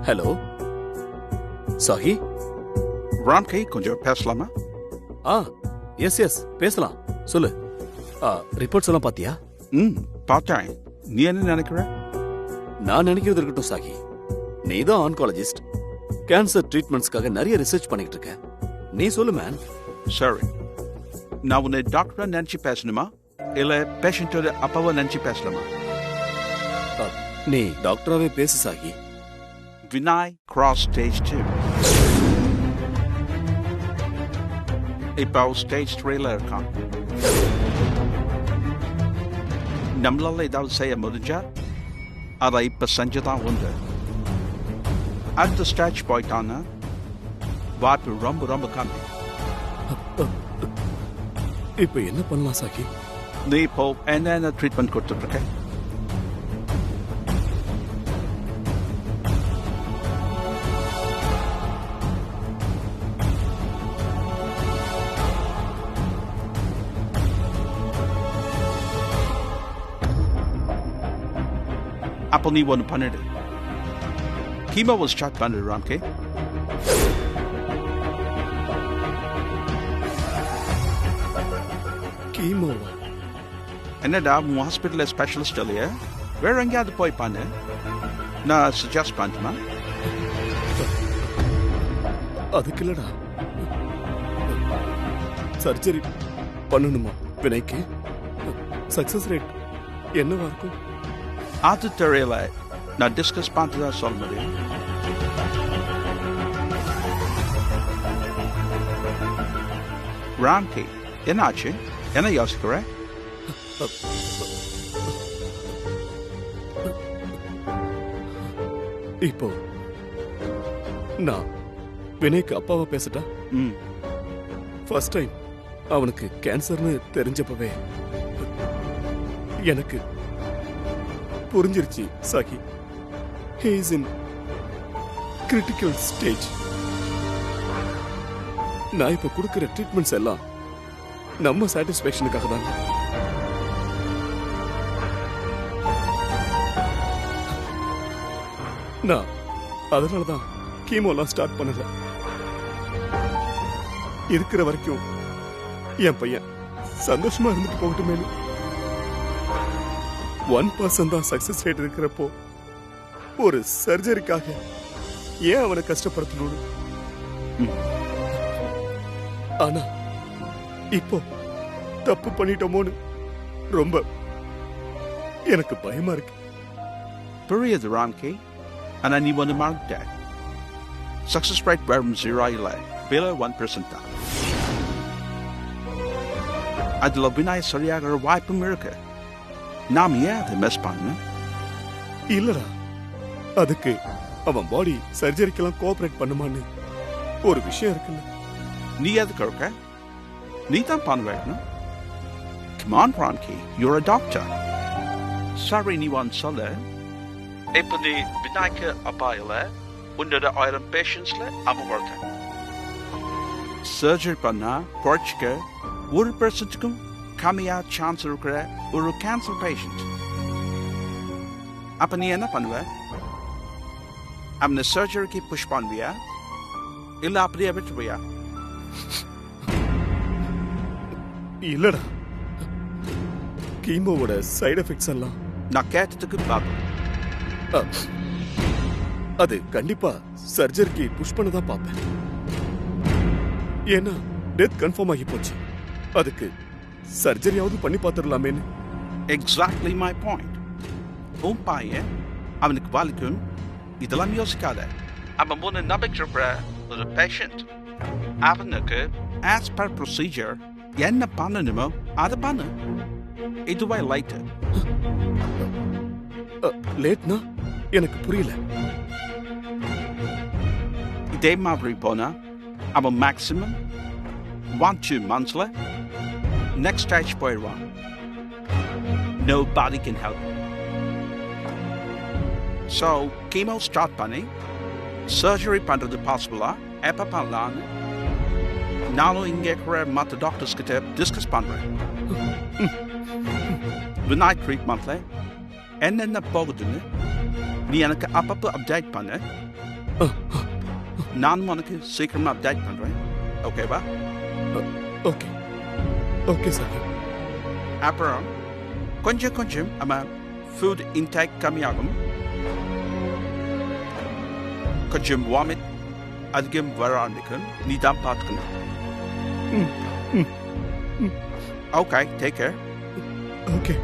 Hello Sahi. ராம்கே, கொஞ்சம் பேசலாமா? S பேசலாம். சொல்லு. ரிப்போர்ட்ஸ் எல்லாம் பாத்தியா? பார்த்தேன். நீ என்ன நினைக்கிற? நான் நினைக்கிறது இருக்கட்டும் சாஹி. நீ தான் ஆன்காலஜிஸ்ட். கேன்சர் ட்ரீட்மெண்ட்ஸ்க்காக நிறைய ரிசர்ச் பண்ணிட்டு இருக்க. நீ சொல்லு மேன். சரி, நான் உன்னை டாக்டரா நினைச்சு பேசணுமா இல்ல பேஷண்டோட அப்பாவை நினைச்சு பேசலாமா? நீ டாக்டராவே பேசு சாஹி. Vinay cross stage 2. இப்போ ஸ்டேஜ் 3ல இருக்கான். நம்மளால ஏதாவது செய்ய முடிஞ்சா அதை இப்ப செஞ்சுதான் உண்டு. அடுத்த ஸ்டேஜ் போயிட்டான்னா வாய்ப்பு ரொம்ப ரொம்ப கம்மி. இப்ப என்ன பண்ணலாம் சாஹி? நீ இப்போ என்ன ட்ரீட்மெண்ட் கொடுத்துட்டு இருக்க? அப்போ நீ ஒன்று பண்ணிடு. கீமோவை ஸ்டார்ட் பண்ணிடு ராம்கே. கீமோவா? என்னடா, உன் ஹாஸ்பிட்டலில் ஸ்பெஷலிஸ்ட் இல்லையா? வேற எங்கேயாவது போய் பண்ணு. நான் சஜஸ்ட் பண்ணுமா? அதுக்கு இல்லடா, சர்ஜரி பண்ணணுமா வினைக்கு? சக்சஸ் ரேட் என்னவா இருக்கும்? அது தெரியல. நான் டிஸ்கஸ் பண்ணிட்டு தான் சொல்ல முடியும். ராம்கே, என்ன ஆச்சு? என்ன யோசிக்கிற? இப்போ நான் வினய்க்கு அப்பாவா பேசட்டா? ஃபர்ஸ்ட் டைம் அவனுக்கு கேன்சர்னு தெரிஞ்சப்பவே எனக்கு புரிஞ்சிருச்சு சாகி. He is in critical stage. நான் இப்ப கொடுக்கிற ட்ரீட்மெண்ட்ஸ் எல்லாம் நம்ம சாட்டிஸ்பேக்ஷனுக்காக தான். நான் அதனாலதான் கீமோலாம் ஸ்டார்ட் பண்ணல. இருக்கிற வரைக்கும் என் பையன் சந்தோஷமா இருந்துட்டு போகட்டுமே. 1% தான் சக்சஸ் ரேட் இருக்கிறப்போ ஒரு சர்ஜரிக்காக ஏன் அவனை கஷ்டப்படுத்தணும்? ஆனா இப்போ தப்பு பண்ணிட்டோமோன்னு ரொம்ப எனக்கு பயமா இருக்கு. புரியுது ராம்கே, ஆனா நீ ஒன்று மறந்துட்ட. சக்சஸ் ரேட் வெறும் 0 இல்லை, below 1% தான். அதுல வினாய் சரியாகிற வாய்ப்பும் இருக்கு. நாம் ஏன் அதை மிஸ் பண்ண? இல்லடா, அதுக்கு அவன் பாடி சர்ஜரிக்கெல்லாம் கோஆபரேட் பண்ணுமான்னு ஒரு விஷயம் இருக்குல்ல. நீ எதுக்கு இருக்க? நீ தான் பண்ண வேணும். Come on Ramki, you're a doctor. சரி, நீ ஒன்று சொல்ல. இப்போ நீ விநாயக அப்பாயில உன்னோட 1000 பேஷண்ட்ஸ்ல அவன் ஒருக்க சர்ஜரி பண்ணா குறைச்சிக்க 1%க்கும் கம்மியா சான்ஸ் இருக்கிற ஒரு கேன்சர் பேஷண்ட். அப்ப நீ என்ன பண்ணுவ? அவனை சர்ஜரிக்கு புஷ் பண்ணுவியா இல்ல அப்படியே விட்டுருவியா? இல்லடா, கீமோவோட சைடு எஃபெக்ட்ஸ் எல்லாம் நான் கேட்டதுக்கு பார்ப்போம். அது கண்டிப்பா சர்ஜரிக்கு புஷ் பண்ண தான் பார்ப்பேன். ஏன்னா டெத் கன்ஃபார்ம் ஆகி போச்சு. அதுக்கு சர்ஜரியாவது பண்ணி பார்த்துடலாமேன்னு. Exactly my point. உன் பையன் அவனுக்கு வலிக்கும் இதெல்லாம் யோசிக்காத. அவன் முன்ன நம்பிக்கிற ஒரு பேஷண்ட். அவனுக்கு ஆஸ் பர் ப்ரொசீஜர் என்ன பண்ணணுமோ அதை பண்ணு. இதுவே லைட்டு. லேட்னா எனக்கு புரியல. இதே மாதிரி போனா அவன் மேக்ஸிமம் 1-2 monthsல next stage போயிடுவான். Nobody can help. So chemo start பண்ணி surgery பண்றது பாசிபிளா எப்ப பண்ணலான்னு நானும் இங்கே இருக்கிற மற்ற டாக்டர்ஸ் கிட்ட டிஸ்கஸ் பண்றேன். விநாயக் ட்ரீட்மெண்ட்ல என்னென்ன போகுதுன்னு நீ எனக்கு அப்பப்போ அப்டேட் பண்ணு. நானும் உனக்கு சீக்கிரமா அப்டேட் பண்றேன். ஓகேவா? Okay okay Sakhi. அப்புறம் கொஞ்சம் கொஞ்சம் நம்ம ஃபுட் இன்டேக் கம்மியாகும். கொஞ்சம் வாமிட் அதிகம் வர ஆரம்பிக்கும். நீ தான் பார்த்துக்கணும். Okay, take care. Okay.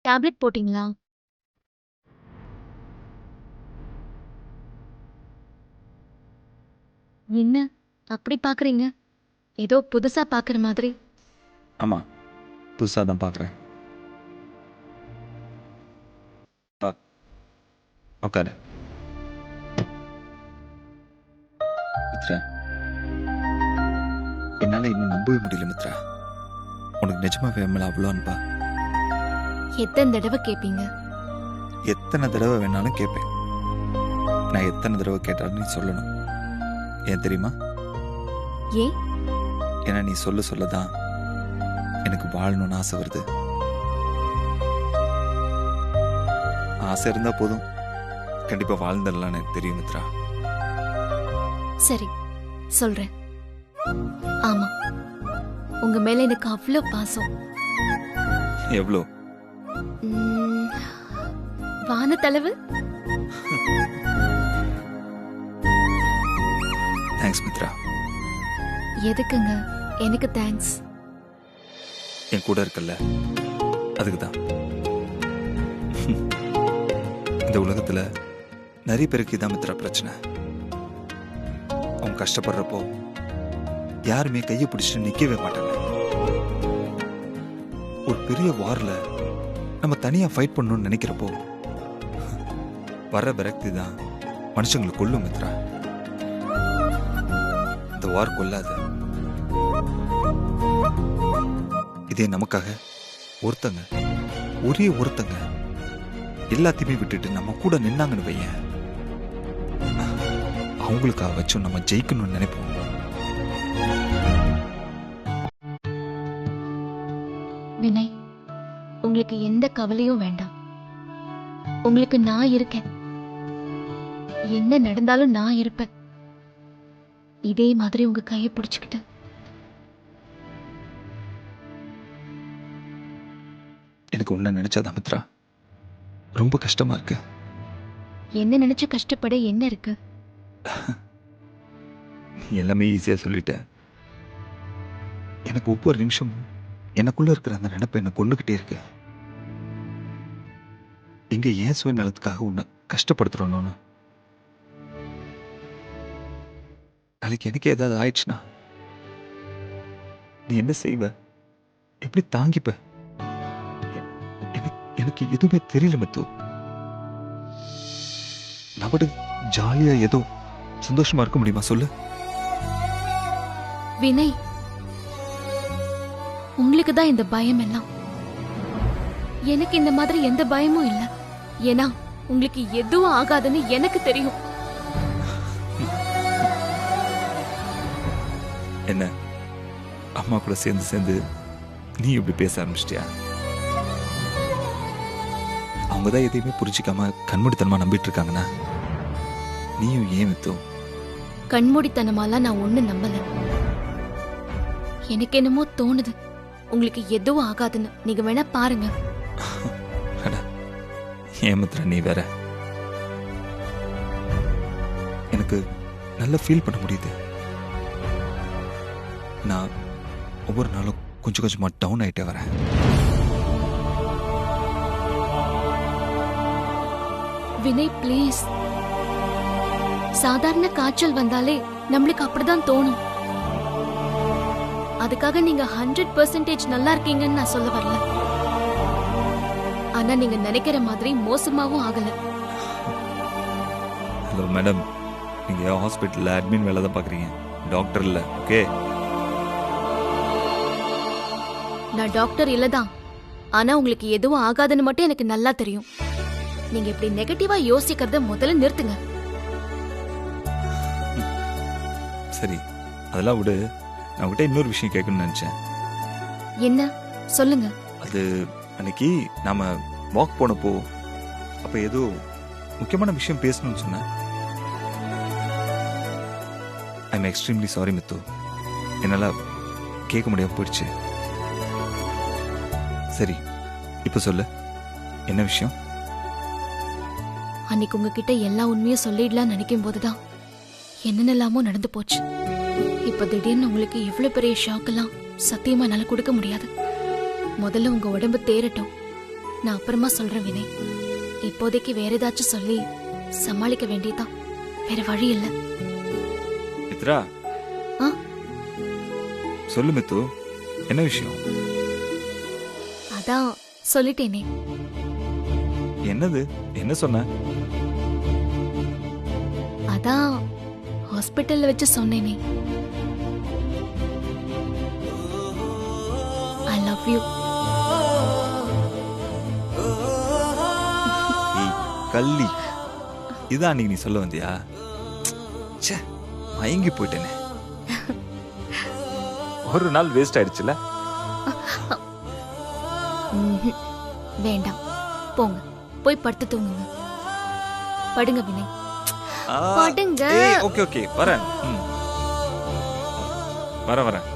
Tablet போட்டீங்களா? என்ன அப்படி பாக்குறீங்க? ஏதோ புதுசா பாக்குற மாதிரி. ஆமாம், புதுசாக தான் பார்க்குறேன். உட்காரு. மித்ரா, என்னால் இன்னும் நம்பவே முடியல மித்ரா. உனக்கு நிஜமாவே என் மேலே அவ்வளோ அன்பா? எத்தனை தடவை கேட்பீங்க? எத்தனை தடவை வேணாலும் கேட்பேன். நான் எத்தனை தடவை கேட்டாலும் நீ சொல்லணும். ஏன் தெரியுமா? ஏன்? ஏன்னா நீ சொல்ல தான் எனக்கு வாழணும்னு ஆசை வருது. ஆசை இருந்தா போதும், கண்டிப்பா வாழ்ந்துடலாம்னு எனக்கு தெரியும் மித்ரா. சரி, சொல்றேன். ஆமா, உங்க மேல எனக்கு அவ்வளோ பாசம். எவ்வளோ? வானத்தளவு. தேங்க்ஸ் மித்ரா. எதுக்குங்க எனக்கு தேங்க்ஸ்? என் கூட இருக்கல்ல, அதுக்கு தான். இந்த உலகத்துல நிறைய பேருக்கு இதான் மித்ரா பிரச்சனை. அவங்க கஷ்டப்படுறப்போ யாருமே கையை பிடிச்சிட்டு நிக்கவே மாட்டாங்க. ஒரு பெரிய வார்ல நம்ம தனியா ஃபைட் பண்ணணும்னு நினைக்கிறப்போ வர விரக்தி தான் மனுஷங்களை கொல்லும் மித்ரா. இந்த வார் கொல்லாது. இதே நமக்காக ஒருத்தங்க, ஒரே ஒருத்தங்க எல்லாத்தையுமே விட்டுட்டு நம்ம கூட நின்னாங்கன்னு வையேன், அவங்களுக்காக வச்சும் நம்ம ஜெயிக்கணும்னு நினைப்போம். வினய், உங்களுக்கு எந்த கவலையும் வேண்டாம். உங்களுக்கு நான் இருக்கேன். என்ன நடந்தாலும் நான் இருப்பேன். இதே மாதிரி உங்க கையை பிடிச்சுக்கிட்டு. எனக்கு உன்ன நினைச்சாதான் மித்ரா ரொம்ப கஷ்டமா இருக்கு. என்ன நினைச்சு கஷ்டப்பட என்ன இருக்கு? நீ எல்லாமே ஈஸியா சொல்லிட்ட. எனக்கு ஒவ்வொரு நிமிஷம் எனக்குள்ள இருக்கிற அந்த நினைப்பை என்ன கொண்டுகிட்டே இருக்கு. இங்க ஏன் சுயநலத்துக்காக உன்னை கஷ்டப்படுத்துறோன்னு. நாளைக்கு எனக்கு ஏதாவது ஆயிடுச்சுன்னா நீ என்ன செய்வ? எப்படி தாங்கிப்ப? எனக்கு எதுவுமே தெரியல மத்து. நம்ம ஜாலியா ஏதோ சந்தோஷமா இருக்க முடியுமா சொல்லு? வினய், உங்களுக்கு தான் இந்த பயம் எல்லாம். எனக்கு இந்த மாதிரி எந்த பயமும் இல்ல. ஏன்னா உங்களுக்கு எதுவும் ஆகாதுன்னு எனக்கு தெரியும். என்ன அம்மா கூட சேர்ந்து சேர்ந்து நீ இப்படி பேச ஆரம்பிச்சிட்டியா? அவங்க தான் எதையுமே புரிஞ்சிக்காம கண்மூடித்தனமா நம்பிட்டு இருக்காங்கன்னா நீயும் ஏன் மித்து? கண்மூடித்தனமாலாம் நான் ஒண்ணு நம்பல. எனக்கு என்னமோ தோணுது உங்களுக்கு எதுவும் ஆகாதுன்னு. நீங்க வேணா பாருங்க. ஏன் மித்ரா நீ வேற? எனக்கு நல்லா ஃபீல் பண்ண முடியுது. நான் ஒவ்வொரு நாளும் கொஞ்சம் கொஞ்சமா டவுன் ஆயிட்டே வரேன். வினய் ப்ளீஸ். சாதாரண காய்ச்சல் வந்தாலே நம்மளுக்கு அப்படிதான் தோணும். அதுக்காக நீங்க 100% நல்லா இருக்கீங்கன்னு நான் சொல்ல வரல. ஆனா நீங்க நினைக்கிற மாதிரி மோசமாவும் ஆகல. ஹலோ மேடம், நீங்க ஹாஸ்பிட்டல்ல அட்மின் வேலை தான் பாக்குறீங்க, டாக்டர் இல்ல. ஓகே, நான் டாக்டர் இல்லதான். ஆனா உங்களுக்கு எதுவும் ஆகாதுன்னு மட்டும் எனக்கு நல்லா தெரியும். நீங்க இப்படி நெகட்டிவா யோசிக்கிறத முதல்ல நிறுத்துங்க. சரி அதெல்லாம் விடு. நான் உங்ககிட்ட இன்னொரு விஷயம் கேட்கணும்னு நினைச்சேன். என்ன சொல்லுங்க. அது அன்னைக்கு நாம வாக் போனப்போ அப்ப ஏதோ முக்கியமான விஷயம் பேசணும்னு சொன்னேன். I am extremely sorry Mithu, என்னால கேட்க முடியாம போயிடுச்சு. சரி இப்ப சொல்லு, என்ன விஷயம்? அன்னைக்கு உங்ககிட்ட எல்லா உண்மையும் சொல்லிடலாம் நினைக்கும் போதுதான் என்னென்னலாமோ நடந்து போச்சு. இப்ப திடீர்னு உங்களுக்கு இவ்வளவு பெரிய ஷாக் எல்லாம் சத்தியமா என்னால கொடுக்க முடியாது. முதல்ல உங்க உடம்பு தேரட்டும், நான் அப்புறமா சொல்றேன் வினய். இப்போதைக்கு வேற ஏதாச்சும் சொல்லி சமாளிக்க வேண்டியதான், வேற வழி இல்ல. மித்ரா, ஆ? சொல்லு மித்து, என்ன விஷயம்? அதான் சொல்லிட்டேனே. என்னது? என்ன சொன்ன? அதான் ஹாஸ்பிட்டல்ல வச்சு சொன்னேனே. I love you. கள்ளி, இதான் அன்னைக்கு நீ சொல்ல வந்தியா? ச்சே, மயங்கி போயிட்டேனே. ஒரு நாள் வேஸ்ட் ஆயிடுச்சுல. வேண்டாம், போங்க போய் படுத்து தூங்குங்க. படுங்க வினய், படுங்க. ஓகே ஓகே, வரேன். வரேன்.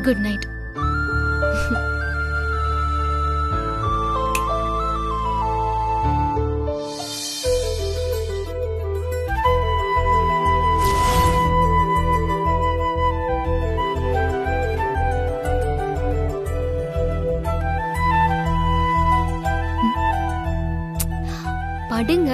Good night. படுங்க.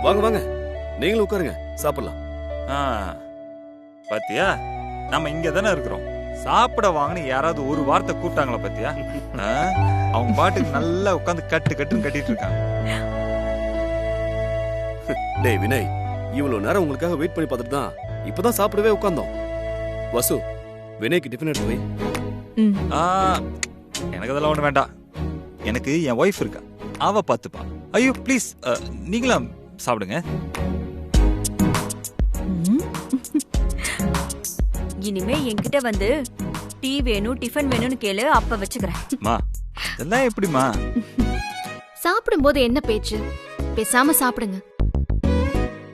வாங்க வாங்க, நீங்களும் உட்காருங்க, சாப்பிடலாம். பாத்தியா, நம்ம இங்க தானே இருக்கிறோம். சாப்பிட வாங்கன்னு யாராவது ஒரு வார்த்தை கூப்பிட்டாங்களா பாத்தியா? அவங்க பாட்டுக்கு நல்லா உட்காந்து கட்டுன்னு கட்டிட்டு இருக்காங்க. டேய் வினய், இவ்வளவு நேரம் உங்களுக்காக வெயிட் பண்ணி பார்த்துட்டு தான் இப்பதான் சாப்பிடவே உட்கார்ந்தோம். வசு, வினய்க்கு டிஃபன் எடுத்து வை. எனக்கு அதெல்லாம் ஒண்ணு வேண்டாம். எனக்கு என் ஒய்ஃப் இருக்கா, அவ பாத்துப்பா. ஐயோ ப்ளீஸ், நீங்களாம் சாப்பிடுங்க. இனிமே என்கிட்ட வந்து டீ வேணும் டிஃபன் வேணும்னு கேளு, அப்ப வச்சுக்கிறேன். மா, இதெல்லாம் எப்படிமா? சாப்பிடும்போது என்ன பேச்சு? பேசாம சாப்பிடுங்க.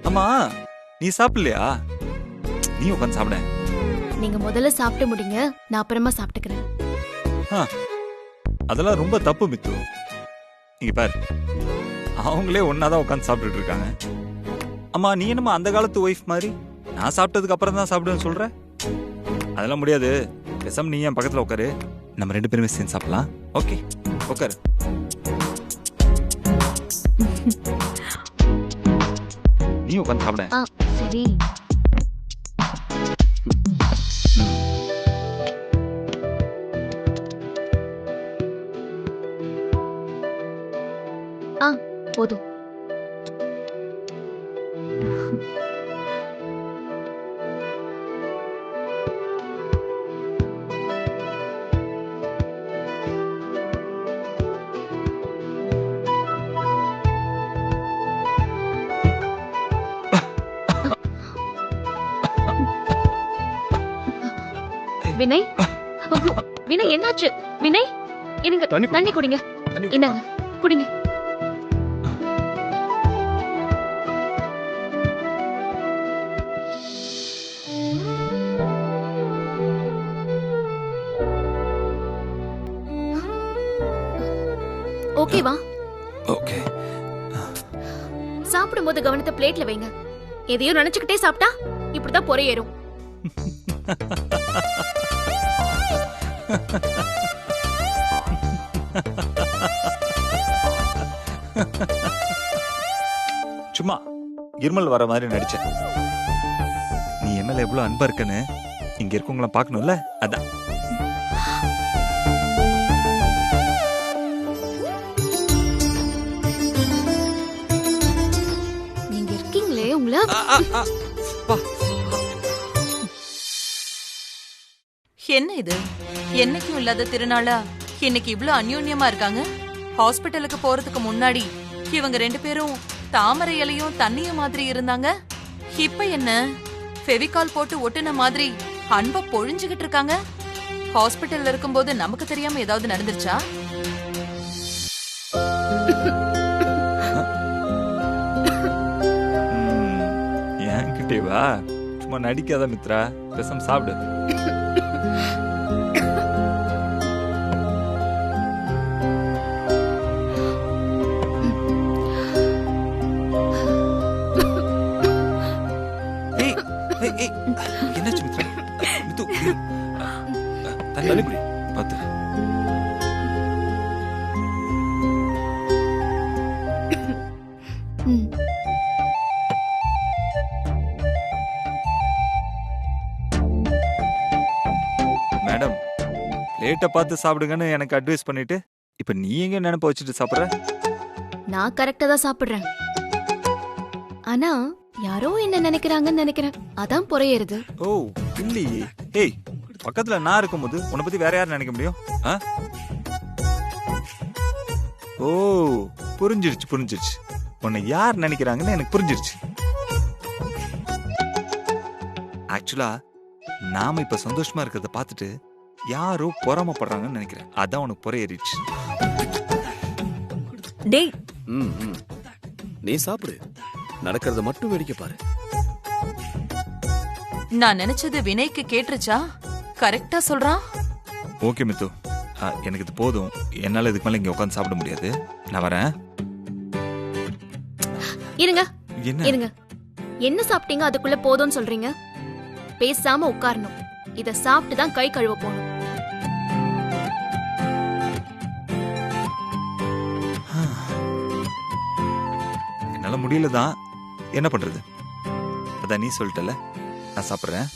அம்மா, நீ சாப்பிடலையா? நீ உட்காந்து சாப்பிட. நீங்க முதல்ல சாப்பிட்டு முடிங்க, நான் அப்புறமா சாப்பிட்டுக்கிறேன். அதெல்லாம் ரொம்ப தப்பு மித்து. நீங்க பாரு, அவங்களே ஒன்னாதான் உட்காந்து சாப்பிட்டுட்டு இருக்காங்க. அம்மா, நீ என்னமா அந்த காலத்து ஒய்ஃப் மாதிரி நான் சாப்பிட்டதுக்கு அப்புறம் தான் சாப்பிடுவேன்னு சொல்ற? அதெல்லாம் முடியாது. பேசாம நீ என் பக்கத்துல உட்காரு, நம்ம 2 பேருமே சேர்ந்து சாப்பிடலாம். ஓகே, உட்காரு. நீ உட்காந்து சாப்பிட. சரி. போதும். வினய், வினய் என்னாச்சு? வினய், எனக்கு தண்ணி குடிங்க. என்னங்க குடிங்க. ஓகேவா? ஓகே. சாப்பிடும்போது கவனத்தை பிளேட்ல வைங்க. எதையோ நினைச்சுக்கிட்டே சாப்பிட்டா இப்படிதான் பொறை ஏறும். சும்மா இருமல் வர மாதிரி நடிச்சேன். நீ எம்எல்ஏ எவ்வளவு அன்பா இருக்குன்னு இங்க இருக்கவங்கள பாக்கணும்ல, அதான். நீங்க இருக்கீங்களே உங்கள. என்ன இது? என்னைக்கும் இல்லாத திருநாளா இன்னைக்கு இவ்ளோ அந்யோன்யமா இருக்காங்க. ஹாஸ்பிட்டலுக்கு போறதுக்கு முன்னாடி இவங்க 2 பேரும் தாமரை இலையும் தண்ணியும் மாதிரி இருந்தாங்க. இப்ப என்ன ஃபெவிகால் போட்டு ஒட்டுன மாதிரி அன்பை பொழிஞ்சுகிட்டு இருக்காங்க. ஹாஸ்பிட்டல்ல இருக்கும்போது நமக்கு தெரியாம ஏதாவது நடந்துருச்சா? என்கிட்டே வா, சும்மா நடிக்காத மித்ரா, பேசாம சாப்பிடு. என்னாச்சு மித்ரா? மித்து, தண்ணி குடி. பார்த்து. மேடம், பிளேட்டை பார்த்து சாப்பிடுங்கன்னு எனக்கு அட்வைஸ் பண்ணிட்டு இப்ப நீ எங்க நினைப்ப வச்சுட்டு சாப்பிடுற? நான் கரெக்டா தான் சாப்பிடுறேன். ஆனா யாரோ என்ன நினைக்கிறாங்கன்னு நினைக்கிறேன், அதான் பொறையேறுது. ஓ இல்லையே. ஏய், பக்கத்துல நான் இருக்கும்போது உன்னை பத்தி வேற யார் நினைக்க முடியும்? ஓ புரிஞ்சிருச்சு. உன்னை யார் நினைக்கிறாங்கன்னு எனக்கு புரிஞ்சிருச்சு. ஆக்சுவலா நாம இப்ப சந்தோஷமா இருக்கிறத பார்த்துட்டு யாரோ பொறாமப்படுறாங்கன்னு நினைக்கிறேன். அதான் உனக்கு பொறையேறிச்சு. டேய், நீ சாப்பிடு, நடக்கிறத மட்டும் வேடிக்கை பாரு. நான் நினைச்சது வினய்க்கு கேட்டுருச்சா? கரெக்டா சொல்றான். ஓகே மித்து, எனக்கு இது போதும். என்னால இதுக்கு மேல இங்க உட்காந்து சாப்பிட முடியாது. நான் வரேன். இருங்க என்ன இருங்க, என்ன சாப்பிட்டீங்க அதுக்குள்ள போதும்னு சொல்றீங்க? பேசாம உட்காரணும். இத சாப்பிட்டு தான் கை கழுவ போகணும். என்னால முடியலதான், என்ன பண்றது? அதான் நீ சொல்லிட்டல, நான் சாப்பிடுறேன்.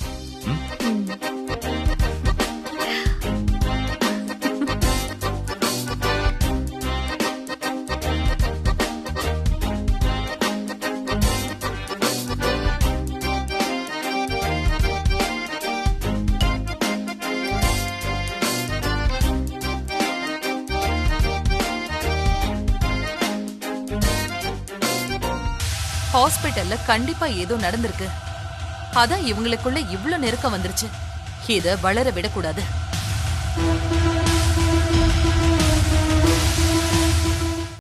ஹாஸ்பிட்டல்ல கண்டிப்பா ஏதோ நடந்திருக்கு. அதான் இவங்களுக்குள்ள இவ்ளோ நெருக்கம் வந்துருச்சு. இத வளர விடக்கூடாது.